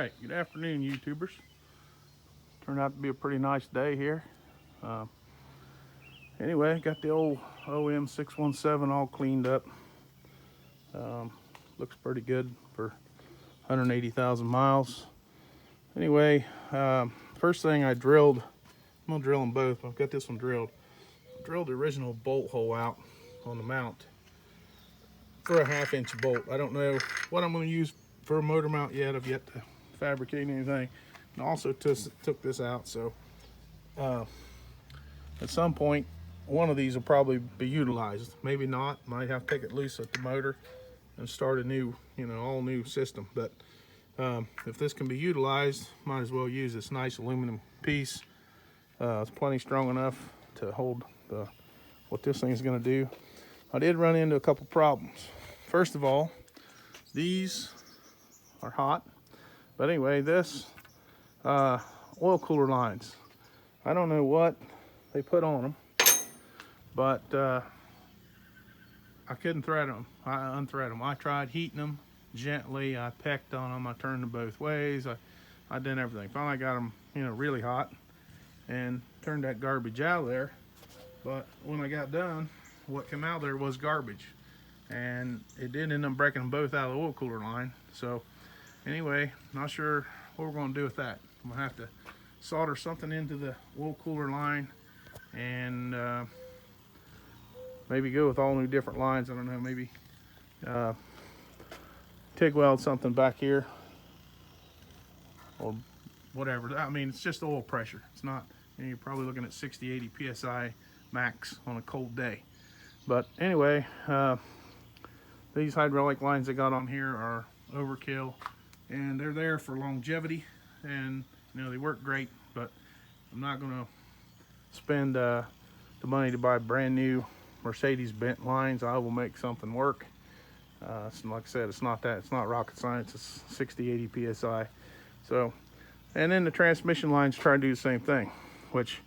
Alright, good afternoon, YouTubers. Turned out to be a pretty nice day here. Anyway, got the old OM 617 all cleaned up. Looks pretty good for 180,000 miles. Anyway, first thing I drilled, I'm gonna drill them both. I've got this one drilled. Drilled the original bolt hole out on the mount for a 1/2 inch bolt. I don't know what I'm gonna use for a motor mount yet. I've yet to fabricate anything. And also took this out, so at some point one of these will probably be utilized. Maybe not, might have to take it loose at the motor and start a new, all new system. But if this can be utilized, might as well use this nice aluminum piece. It's plenty strong enough to hold what this thing is going to do. I did run into a couple problems. First of all, these are hot. But anyway, this oil cooler lines, I don't know what they put on them, but I couldn't thread them. I unthread them. I tried heating them gently. I pecked on them. I turned them both ways. I did everything. Finally got them, really hot and turned that garbage out of there. But when I got done, what came out there was garbage, and it did end up breaking them both out of the oil cooler line. So anyway, not sure what we're going to do with that. I'm gonna have to solder something into the oil cooler line and maybe go with all new different lines. I don't know, maybe TIG weld something back here or whatever. I mean, it's just oil pressure. It's not, you're probably looking at 60-80 psi max on a cold day. But anyway, these hydraulic lines they got on here are overkill, and they're there for longevity, and they work great. But I'm not going to spend the money to buy brand new Mercedes bent lines. I will make something work. Like I said, it's not rocket science. It's 60-80 psi. So, and then the transmission lines try to do the same thing, which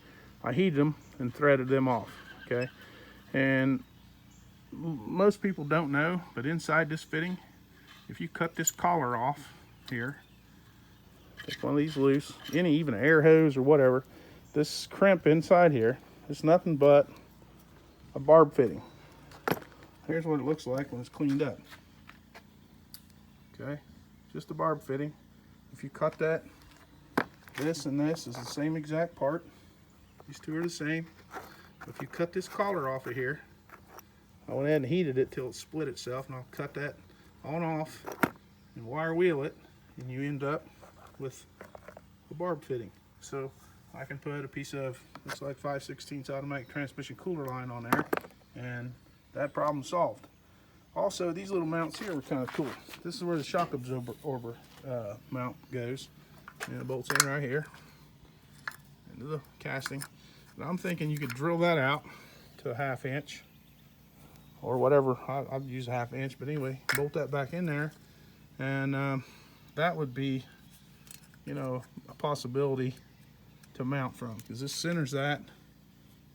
I heated them and threaded them off. Okay, and most people don't know, but inside this fitting, if you cut this collar off here, take one of these loose, even an air hose or whatever, this crimp inside here is nothing but a barb fitting. Here's what it looks like when it's cleaned up. Okay, just a barb fitting. If you cut that, this and this is the same exact part. These two are the same. If you cut this collar off of here, I went ahead and heated it till it split itself, and I'll cut that on off and wire wheel it, and you end up with a barb fitting. So I can put a piece of, looks like 5/16 automatic transmission cooler line on there, and that problem solved. Also, these little mounts here were kind of cool. This is where the shock absorber mount goes, and it bolts in right here into the casting. And I'm thinking you could drill that out to a 1/2 inch or whatever. I'd use a 1/2 inch, but anyway, bolt that back in there, and that would be, a possibility to mount from, because this centers that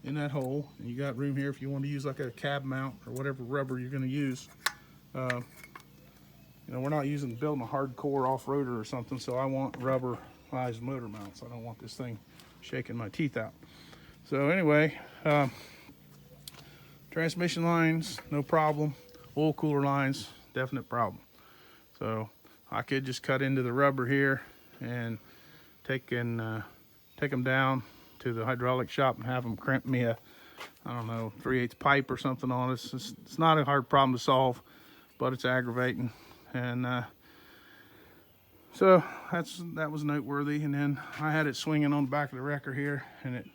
in that hole, and you got room here if you want to use like a cab mount or whatever rubber you're going to use. We're not building a hardcore off-roader or something, so I want rubberized motor mounts. I don't want this thing shaking my teeth out. So anyway, transmission lines, no problem. Oil cooler lines, definite problem. So I could just cut into the rubber here and take them down to the hydraulic shop and have them crimp me a, I don't know, 3/8 pipe or something on it. It's not a hard problem to solve, but it's aggravating. And so that was noteworthy. And then I had it swinging on the back of the wrecker here, and it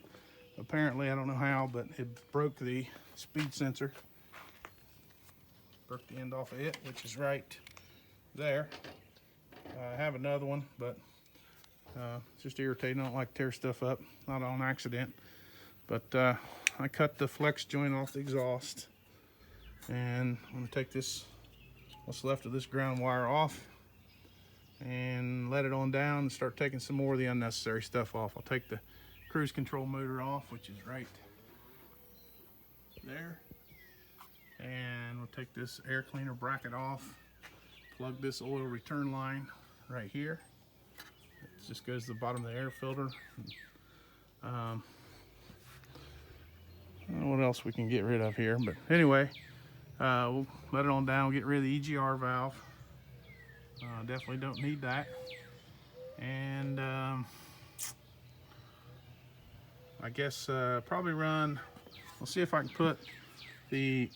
apparently, I don't know how, but it broke the speed sensor. Broke the end off of it, which is right there. I have another one, but it's just irritating. I don't like to tear stuff up, not on accident. But I cut the flex joint off the exhaust, and I'm going to take what's left of this ground wire off and let it on down and start taking some more of the unnecessary stuff off. I'll take the cruise control motor off, which is right there, and we'll take this air cleaner bracket off, plug this oil return line right here, just goes to the bottom of the air filter. I don't know what else we can get rid of here, but anyway, we'll let it on down, get rid of the EGR valve. Definitely don't need that. And I guess probably run, we'll see if I can put the,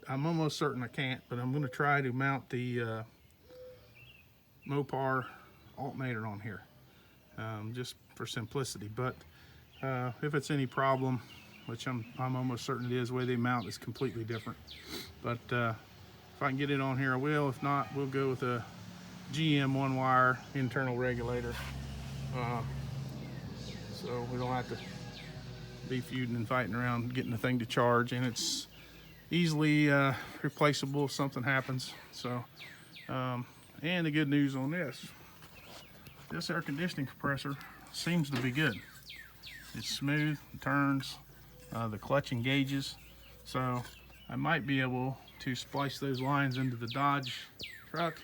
I'm almost certain I can't, but I'm going to try to mount the Mopar alternator on here, just for simplicity. But if it's any problem, which I'm almost certain it is, the way they mount is completely different. But if I can get it on here, I will. If not, we'll go with a GM one-wire internal regulator, so we don't have to be feuding and fighting around getting the thing to charge. And it's easily replaceable if something happens. So, and the good news on this air conditioning compressor seems to be good. It's smooth, it turns, the clutch engages, so I might be able to splice those lines into the Dodge truck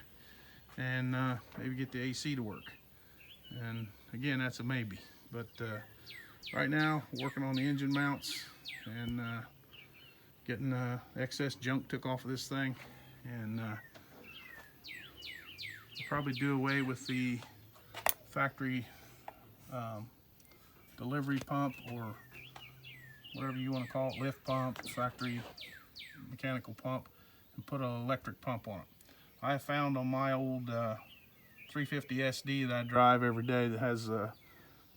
and maybe get the AC to work. And again, that's a maybe. But right now, working on the engine mounts and getting excess junk took off of this thing, and I'll probably do away with the factory delivery pump, or whatever you want to call it, lift pump, factory mechanical pump, and put an electric pump on it. I found on my old 350 SD that I drive every day that has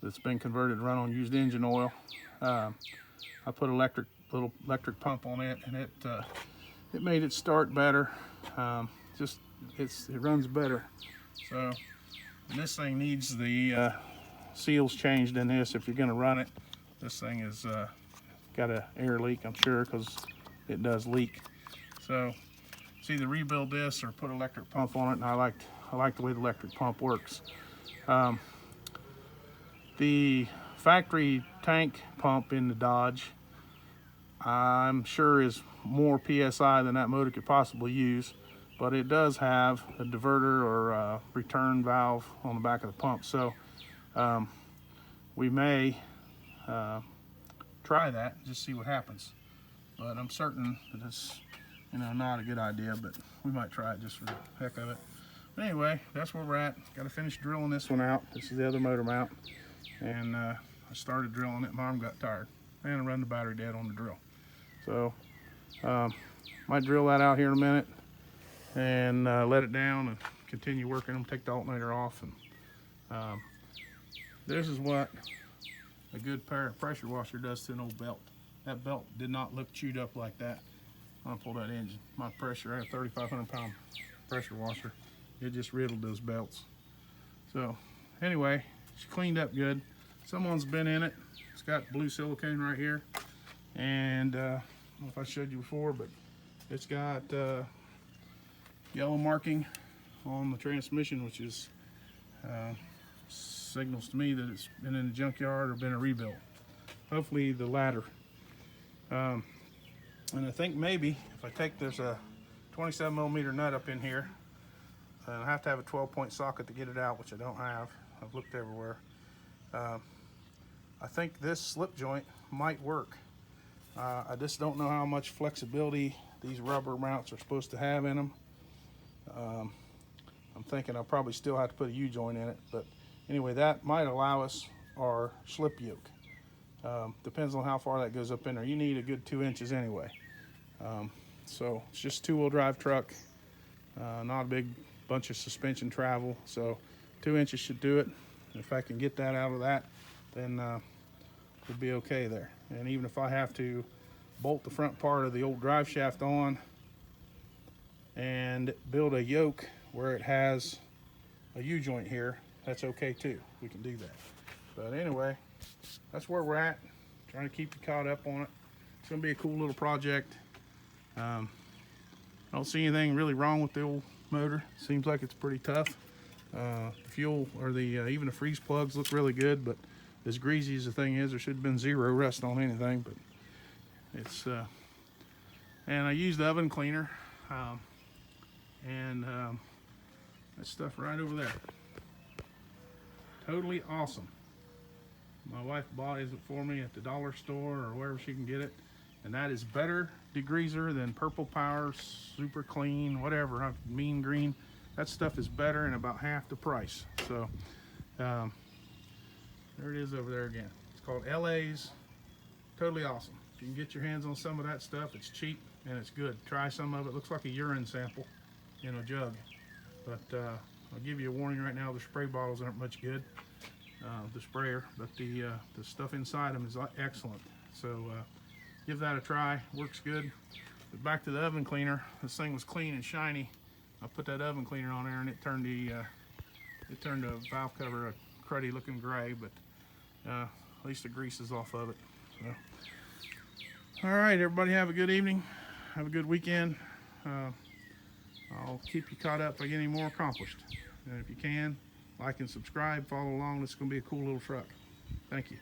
that's been converted to run on used engine oil. I put little electric pump on it, and it made it start better. It runs better. So, and this thing needs the seals changed in this if you're going to run it. This thing is got an air leak, I'm sure, because it does leak. So it's either rebuild this or put an electric pump on it, and I like the way the electric pump works. The factory tank pump in the Dodge, I'm sure, is more PSI than that motor could possibly use, but it does have a diverter or a return valve on the back of the pump. So we may try that, just see what happens. But I'm certain that it's, not a good idea, but we might try it just for the heck of it. But anyway, that's where we're at. Got to finish drilling this one out. This is the other motor mount, and I started drilling it. My arm got tired, and I run the battery dead on the drill. So might drill that out here in a minute and let it down and continue working them. Take the alternator off, and this is what a good pressure washer does to an old belt. That belt did not look chewed up like that when I pulled that engine. My pressure, I had a 3,500 pound pressure washer. It just riddled those belts. So anyway, it's cleaned up good. Someone's been in it. It's got blue silicone right here. And I don't know if I showed you before, but it's got yellow marking on the transmission, which is signals to me that it's been in the junkyard or been a rebuild. Hopefully the latter. And I think maybe if I take, there's a 27mm nut up in here, and I have to have a 12-point socket to get it out, which I don't have. I've looked everywhere. I think this slip joint might work. I just don't know how much flexibility these rubber mounts are supposed to have in them. I'm thinking I'll probably still have to put a U-joint in it, but anyway, that might allow us our slip yoke. Depends on how far that goes up in there. You need a good 2 inches anyway. So it's just a 2-wheel drive truck, not a big bunch of suspension travel, so 2 inches should do it. If I can get that out of that, then we'll be okay there. And even if I have to bolt the front part of the old drive shaft on and build a yoke where it has a U-joint here, that's okay too. We can do that. But anyway, that's where we're at. Trying to keep you caught up on it. It's gonna be a cool little project. I don't see anything really wrong with the old motor. Seems like it's pretty tough. The fuel or the even the freeze plugs look really good, but as greasy as the thing is, there should have been zero rust on anything. But it's and I used the oven cleaner, and that stuff right over there. totally awesome. My wife buys it for me at the dollar store or wherever she can get it, and that is better degreaser than Purple Power, Super Clean, whatever, Mean Green. That stuff is better and about half the price. So there it is over there again. It's called LA's. Totally awesome. If you can get your hands on some of that stuff, it's cheap and it's good. Try some of it. Looks like a urine sample in a jug. But I'll give you a warning right now, the spray bottles aren't much good. The sprayer, but the stuff inside them is excellent. So give that a try. Works good. But back to the oven cleaner. This thing was clean and shiny. I put that oven cleaner on there and it turned the valve cover a cruddy looking gray, but at least the grease is off of it. So, all right, everybody, have a good evening. Have a good weekend. I'll keep you caught up if I get any more accomplished. And if you can, like and subscribe, follow along. This is going to be a cool little truck. Thank you.